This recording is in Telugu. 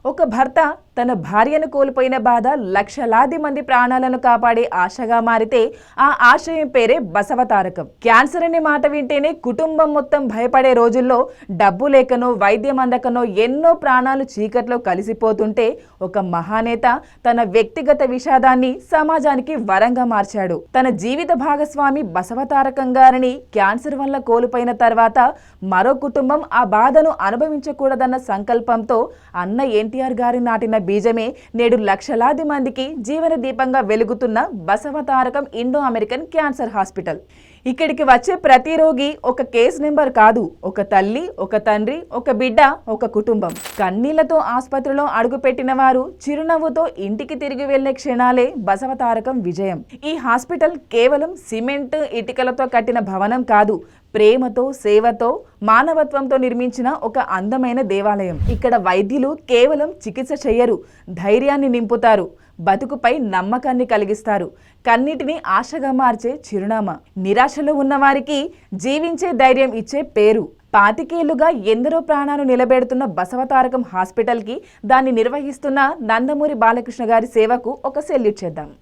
ఒక భర్త తన భార్యను కోల్పోయిన బాధ లక్షలాది మంది ప్రాణాలను కాపాడే ఆశగా మారితే ఆ ఆశయం పేరే బసవతారకం. క్యాన్సర్ అనే మాట వింటేనే కుటుంబం మొత్తం భయపడే రోజుల్లో డబ్బు లేకనో వైద్యం అందకనో ఎన్నో ప్రాణాలు చీకట్లో కలిసిపోతుంటే ఒక మహానేత తన వ్యక్తిగత విషాదాన్ని సమాజానికి వరంగా మార్చాడు. తన జీవిత భాగస్వామి బసవతారకం గారిని క్యాన్సర్ వల్ల కోల్పోయిన తర్వాత మరో కుటుంబం ఆ బాధను అనుభవించకూడదన్న సంకల్పంతో అన్న ఎన్టీఆర్ గారి నాటిన బీజమే నేడు లక్షలాది మందికి జీవన దీపంగా వెలుగుతున్న Basavatarakam Indo American cancer hospital. ఇక్కడికి వచ్చే ప్రతి రోగి ఒక కేస్ నెంబర్ కాదు, ఒక తల్లి, ఒక తండ్రి, ఒక బిడ్డ, ఒక కుటుంబం. కన్నీళ్లతో ఆసుపత్రిలో అడుగుపెట్టిన వారు చిరునవ్వుతో ఇంటికి తిరిగి వెళ్లే క్షణాలే బసవతారకం విజయం. ఈ హాస్పిటల్ కేవలం సిమెంట్ ఇటుకలతో కట్టిన భవనం కాదు, ప్రేమతో, సేవతో, మానవత్వంతో నిర్మించిన ఒక అందమైన దేవాలయం. ఇక్కడ వైద్యులు కేవలం చికిత్స చేయరు, ధైర్యాన్ని నింపుతారు, బతుకుపై నమ్మకాన్ని కలిగిస్తారు, కన్నిటిని ఆశగా మార్చే చిరునామా. నిరాశలో ఉన్నవారికి జీవించే ధైర్యం ఇచ్చే పేరు. 25 ఏళ్లుగా ఎందరో ప్రాణాలు నిలబెడుతున్న బసవతారకం హాస్పిటల్కి, దాన్ని నిర్వహిస్తున్న నందమూరి బాలకృష్ణ గారి సేవకు ఒక సెల్యూట్ చేద్దాం.